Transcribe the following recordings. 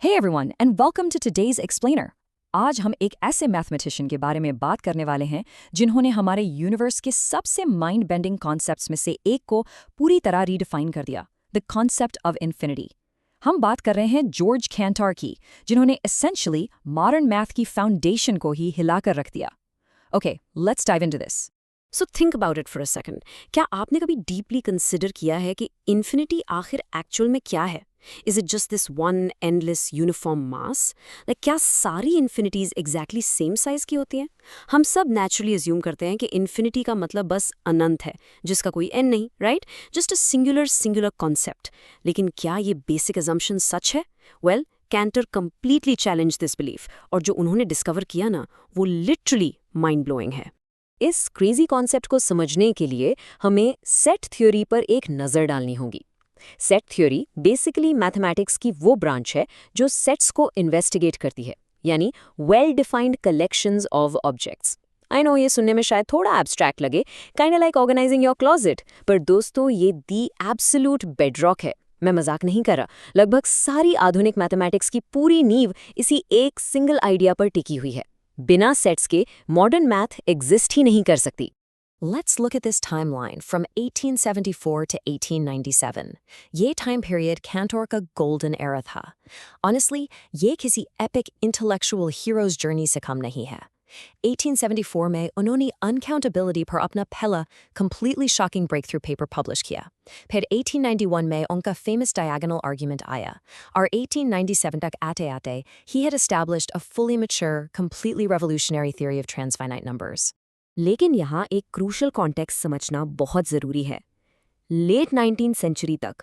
Hey everyone and welcome to today's explainer। आज हम एक ऐसे मैथमेटिशियन के बारे में बात करने वाले हैं जिन्होंने हमारे यूनिवर्स के सबसे माइंड बेंडिंग कॉन्सेप्ट्स में से एक को पूरी तरह रीडिफाइन कर दिया, द कॉन्सेप्ट ऑफ इन्फिनिटी। हम बात कर रहे हैं जॉर्ज कैंटर की, जिन्होंने एसेंशियली मॉडर्न मैथ की फाउंडेशन को ही हिलाकर रख दिया। Okay, let's dive into this. So think about it for a second. क्या आपने कभी डीपली कंसिडर किया है कि इन्फिनिटी आखिर एक्चुअल में क्या है? Is it just this one endless uniform mass? Like क्या सारी इन्फिनिटीज एग्जैक्टली सेम साइज की होती हैं? हम सब नेचुरली अज्यूम करते हैं कि इन्फिनिटी का मतलब बस अनंत है, जिसका कोई एंड नहीं, right? Just a singular concept. लेकिन क्या ये बेसिक अजम्पशन सच है? Well, Cantor completely challenge this belief, और जो उन्होंने डिस्कवर किया ना, वो लिटरली माइंड ब्लोइंग है। इस क्रेजी कॉन्सेप्ट को समझने के लिए हमें सेट थ्योरी पर एक नज़र डालनी होगी। सेट थ्योरी बेसिकली मैथमेटिक्स की वो ब्रांच है जो सेट्स को इन्वेस्टिगेट करती है, यानी well defined collections of objects. I know ये सुनने में शायद थोड़ा एब्स्ट्रैक्ट लगे, kind like organizing your closet, पर दोस्तों ये दी एब्सोल्यूट बेडरॉक है। मैं मजाक नहीं कर रहा, लगभग सारी आधुनिक मैथमेटिक्स की पूरी नींव इसी एक सिंगल आइडिया पर टिकी हुई है। बिना सेट्स के मॉडर्न मैथ एग्जिस्ट ही नहीं कर सकती। Let's look at this timeline from 1874 to 1897. ये time period Cantor का golden era था। Honestly, ये किसी epic intellectual hero's journey से कम नहीं है। 1874 में उन्होंने uncountability पर अपना पहला completely shocking breakthrough paper publish किया। फिर 1891 में उनका famous diagonal argument आया, और 1897 तक आते-आते he had established a fully mature, completely revolutionary theory of transfinite numbers। लेकिन यहाँ एक क्रूशल कॉन्टेक्स्ट समझना बहुत ज़रूरी है। लेट 19th सेंचुरी तक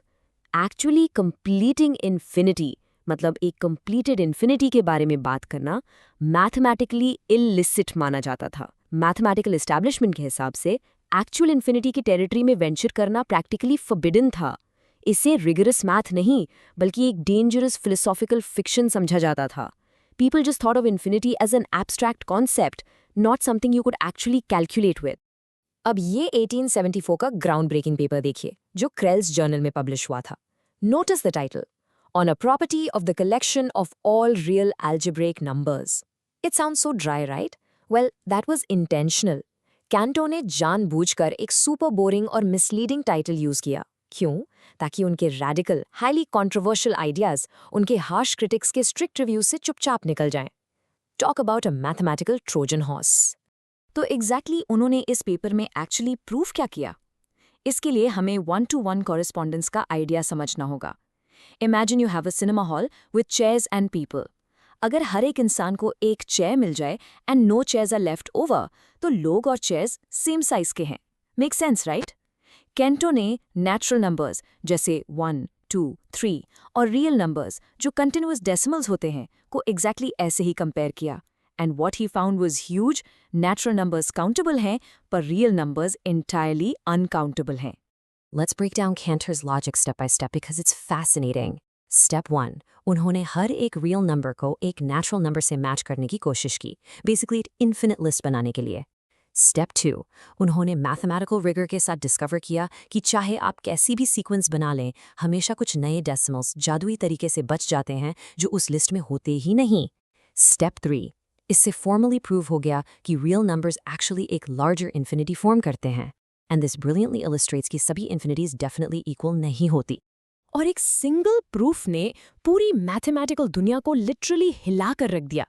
एक्चुअली कंप्लीटिंग इन्फिनिटी, मतलब एक कंप्लीटेड इन्फिनिटी के बारे में बात करना मैथमेटिकली इलिसिट माना जाता था। मैथमेटिकल एस्टैब्लिशमेंट के हिसाब से एक्चुअल इन्फिनिटी की टेरिटरी में वेंचर करना प्रैक्टिकली फॉरबिडन था। इसे रिगरस मैथ नहीं, बल्कि एक डेंजरस फिलोसॉफिकल फिक्शन समझा जाता था। People just thought of infinity as an abstract concept, not something you could actually calculate with. अब ये 1874 का ग्राउंड ब्रेकिंग पेपर देखिए, जो क्रेल्स जर्नल में पब्लिश हुआ था। Notice the title, On a Property of the Collection of All Real Algebraic Numbers. It sounds so dry, right? Well, that was intentional. Canto ने जानबूझकर एक सुपर बोरिंग और misleading title use किया। क्यों? ताकि उनके रैडिकल, हाईली कंट्रोवर्शियल आइडियाज उनके harsh critics के स्ट्रिक्ट रिव्यूज से चुपचाप निकल जाएं। Talk about a mathematical Trojan horse. तो एग्जैक्टली उन्होंने इस पेपर में एक्चुअली प्रूफ क्या किया? इसके लिए हमें 1-to-1 कॉरेस्पॉन्डेंस का आइडिया समझना होगा। Imagine you have a cinema hall with chairs and people. अगर हर एक इंसान को एक चेयर मिल जाए and no chairs are left over, तो लोग और चेयर्स सेम साइज के हैं। Make sense, right? कैंटो ने नेचुरल नंबर्स जैसे 1, 2, 3 और रियल नंबर्स जो कंटिन्यूअस डेसिमल्स होते हैं को एग्जैक्टली ऐसे ही कंपेयर किया, and what he found was huge. Natural numbers countable हैं, पर रियल नंबर्स एंटायरली अनकाउंटेबल हैं। Let's break down Cantor's logic step by step because it's fascinating. Step 1, उन्होंने हर एक रियल नंबर को एक नेचुरल नंबर से मैच करने की कोशिश की, बेसिकली एक इन्फिनिट लिस्ट बनाने के लिए। Step 2, उन्होंने मैथमेटिकल रिगर के साथ डिस्कवर किया कि चाहे आप कैसी भी सीक्वेंस बना लें, हमेशा कुछ नए डेसिमल्स जादुई तरीके से बच जाते हैं जो उस लिस्ट में होते ही नहीं। Step 3, इससे फॉर्मली प्रूव हो गया कि रियल नंबर्स एक्चुअली एक लार्जर इन्फिनिटी फॉर्म करते हैं, एंड दिस ब्रिलियंटली इलस्ट्रेट्स कि सभी इन्फिनिटीज डेफिनेटली इक्वल नहीं होती। और एक सिंगल प्रूफ ने पूरी मैथमेटिकल दुनिया को लिटरली हिलाकर रख दिया।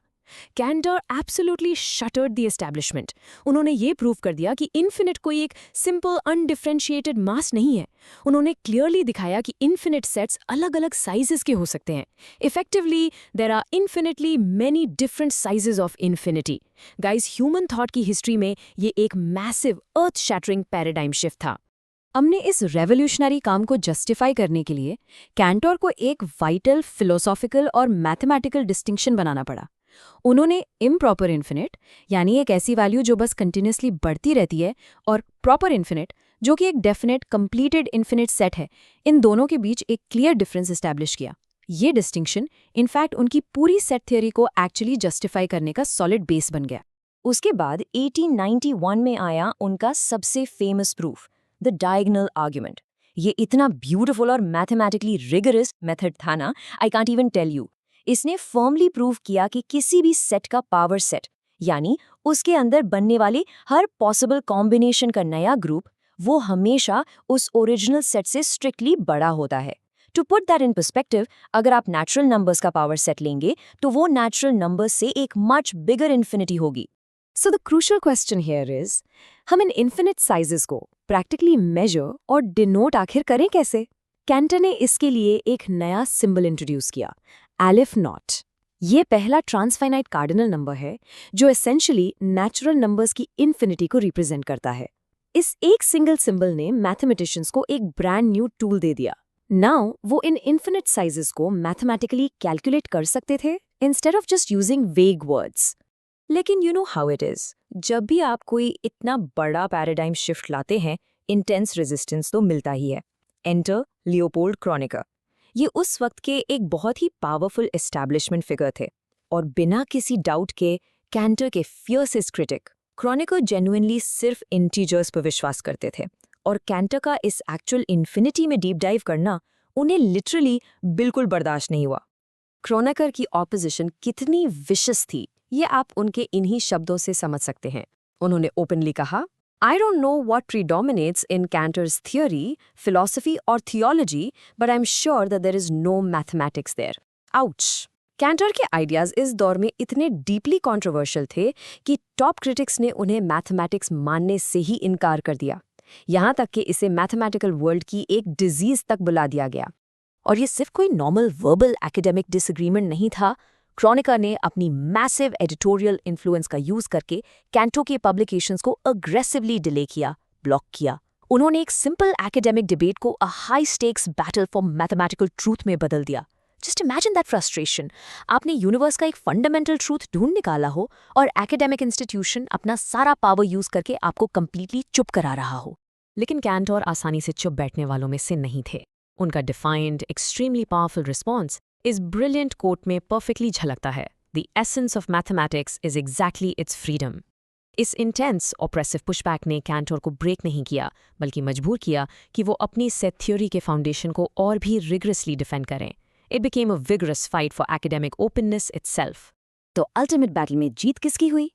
Cantor absolutely shattered the establishment. उन्होंने ये प्रूव कर दिया कि इन्फिनिट कोई एक सिंपल अनडिफरेंशिएटेड मास नहीं है। उन्होंने क्लियरली दिखाया कि इन्फिनिट सेट्स अलग अलग साइजेस के हो सकते हैं। Effectively there are infinitely many different sizes of infinity. Guys, human thought की हिस्ट्री में ये एक massive earth shattering paradigm shift था। हमने इस रेवोल्यूशनरी काम को जस्टिफाई करने के लिए कैंटर को एक वाइटल फिलोसॉफिकल और मैथमेटिकल डिस्टिंक्शन बनाना पड़ा। उन्होंने इम्प्रॉपर इन्फिनिट, यानी एक ऐसी वैल्यू जो बस कंटिन्यूसली बढ़ती रहती है, और प्रॉपर इन्फिनिट, जो कि एक डेफिनेट कंप्लीटेड इन्फिनिट सेट है, इन दोनों के बीच एक क्लियर डिफरेंस एस्टैब्लिश किया। ये डिस्टिंक्शन इनफैक्ट उनकी पूरी सेट थ्योरी को एक्चुअली जस्टिफाई करने का सॉलिड बेस बन गया। उसके बाद 1891 में आया उनका सबसे famous proof, the diagonal argument. ये इतना ब्यूटीफुल और मैथमेटिकली रिगरस मेथड था ना, I can't even tell you. इसने फर्मली प्रूव किया कि किसी भी सेट का पावर सेट, यानी उसके अंदर बनने वाले हर पॉसिबल कॉम्बिनेशन का नया ग्रुप, वो हमेशा उस ओरिजिनल सेट से स्ट्रिक्टली बड़ा होता है। To put that in perspective, अगर आप नेचुरल नंबर्स का पावर सेट लेंगे तो वो नेचुरल नंबर्स से एक मच बिगर इन्फिनिटी होगी। So the crucial question here is, हम इन इन्फिनिट साइजेस को प्रैक्टिकली मेजर और डिनोट आखिर करें कैसे? कैंटर ने इसके लिए एक नया सिंबल इंट्रोड्यूस किया, एलिफ नॉट। ये पहला ट्रांसफाइनाइट कार्डिनल नंबर है जो एसेंशियली नेचुरल नंबर्स की इन्फिनिटी को रिप्रेजेंट करता है। इस एक सिंगल सिंबल ने मैथमेटिशियंस को एक ब्रांड न्यू टूल दे दिया। नाउ वो इन इन्फिनिट साइजेस को मैथमेटिकली कैलकुलेट कर सकते थे इंस्टेड ऑफ जस्ट यूजिंग वेग वर्ड्स। लेकिन you know how it is, जब भी आप कोई इतना बड़ा पैराडाइम शिफ्ट लाते हैं, इंटेंस रेजिस्टेंस तो मिलता ही है। Enter Leopold Kronecker. ये उस वक्त के एक बहुत ही पावरफुल एस्टैब्लिशमेंट फिगर थे, और बिना किसी डाउट के कैंटर के फियर्सेस्ट क्रिटिक। क्रॉनिकर जेन्युइनली सिर्फ इंटीजर्स पर विश्वास करते थे, और कैंटर का इस एक्चुअल इन्फिनिटी में डीप डाइव करना उन्हें लिटरली बिल्कुल बर्दाश्त नहीं हुआ। क्रॉनिकर की ऑपोजिशन कितनी विशस थी, ये आप उनके इन्हीं शब्दों से समझ सकते हैं। उन्होंने ओपनली कहा, I don't know what predominates in Cantor's theory, philosophy or theology, but I'm sure that there is no mathematics there. Ouch! Cantor के आइडियाज इस दौर में इतने डीपली कंट्रोवर्शियल थे कि टॉप क्रिटिक्स ने उन्हें मैथमेटिक्स मानने से ही इनकार कर दिया। यहाँ तक कि इसे मैथमेटिकल वर्ल्ड की एक डिजीज तक बुला दिया गया। और ये सिर्फ कोई नॉर्मल वर्बल एकेडमिक डिसएग्रीमेंट नहीं था। क्रॉनिकर ने अपनी मैसिव एडिटोरियल इन्फ्लुएंस का यूज करके कैंटो के पब्लिकेशंस को अग्रेसिवली डिले किया, ब्लॉक किया। उन्होंने एक सिंपल एकेडमिक डिबेट को a high stakes battle for mathematical truth में बदल दिया। Just imagine that frustration. आपने यूनिवर्स का एक फंडामेंटल ट्रूथ ढूंढ निकाला हो और एकेडमिक इंस्टीट्यूशन अपना सारा पावर यूज करके आपको कंप्लीटली चुप करा रहा हो। लेकिन कैंटर आसानी से चुप बैठने वालों में से नहीं थे। उनका डिफाइंड, एक्सट्रीमली पावरफुल रिस्पॉन्स इस ब्रिलियंट कोट में परफेक्टली झलकता है। The essence of mathematics is exactly it's freedom. इस इंटेंस ऑप्रेसिव पुशबैक ने कैंटर को ब्रेक नहीं किया, बल्कि मजबूर किया कि वो अपनी सेट थ्योरी के फाउंडेशन को और भी रिगरसली डिफेंड करें। It became a vigorous fight for academic openness itself. तो अल्टीमेट बैटल में जीत किसकी हुई?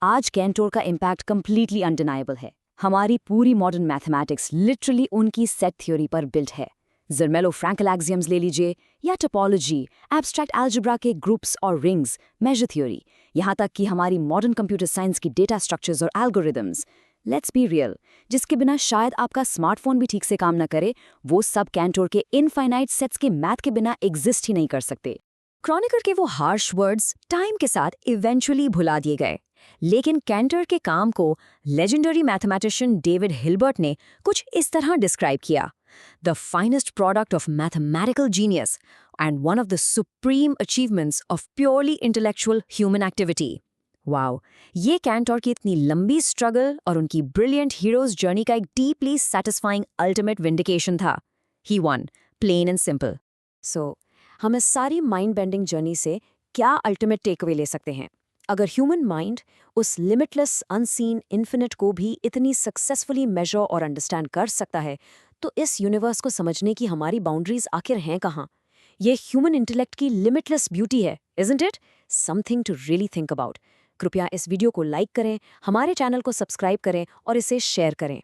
आज कैंटर का इम्पैक्ट कंप्लीटली अनडिनाइबल है। हमारी पूरी मॉडर्न मैथमेटिक्स लिटरली उनकी सेट थ्योरी पर बिल्ट है। ज़र्मेलो-फ्रैंकल एक्सियम्स ले लीजिए, या टोपोलॉजी, एब्स्ट्रैक्ट अलजेब्रा के ग्रुप्स और रिंग्स, मेजर थ्योरी, यहाँ तक कि हमारी मॉडर्न कंप्यूटर साइंस की डेटा स्ट्रक्चर्स और एल्गोरिदम्स। लेट्स बी रियल, जिसके बिना शायद आपका स्मार्टफोन भी ठीक से काम न करे, वो सब कैंटर के इनफाइनाइट सेट्स के मैथ के बिना एग्जिस्ट ही नहीं कर सकते। क्रॉनिकर के वो हार्श वर्ड्स टाइम के साथ इवेंचुअली भुला दिए गए, लेकिन कैंटर के काम को लेजेंडरी मैथमेटिशियन डेविड हिल्बर्ट ने कुछ इस तरह डिस्क्राइब किया: the finest product of mathematical genius and one of the supreme achievements of purely intellectual human activity. Wow, ये कैंटर की इतनी लंबी स्ट्रगल और उनकी ब्रिलियंट हीरोज जर्नी का एक डीपली सैटिस्फाइंग अल्टीमेट विंडिकेशन था। He won, plain and simple. So, हम इस सारी माइंड बेंडिंग जर्नी से क्या अल्टीमेट टेकअवे ले सकते हैं? अगर ह्यूमन माइंड उस लिमिटलेस, अनसीन, इन्फिनिट को भी इतनी सक्सेसफुली मेजर और अंडरस्टैंड कर सकता है, तो इस यूनिवर्स को समझने की हमारी बाउंड्रीज आखिर हैं कहाँ? ये ह्यूमन इंटेलेक्ट की लिमिटलेस ब्यूटी है, isn't it? Something to really think about. कृपया इस वीडियो को लाइक करें, हमारे चैनल को सब्सक्राइब करें और इसे शेयर करें।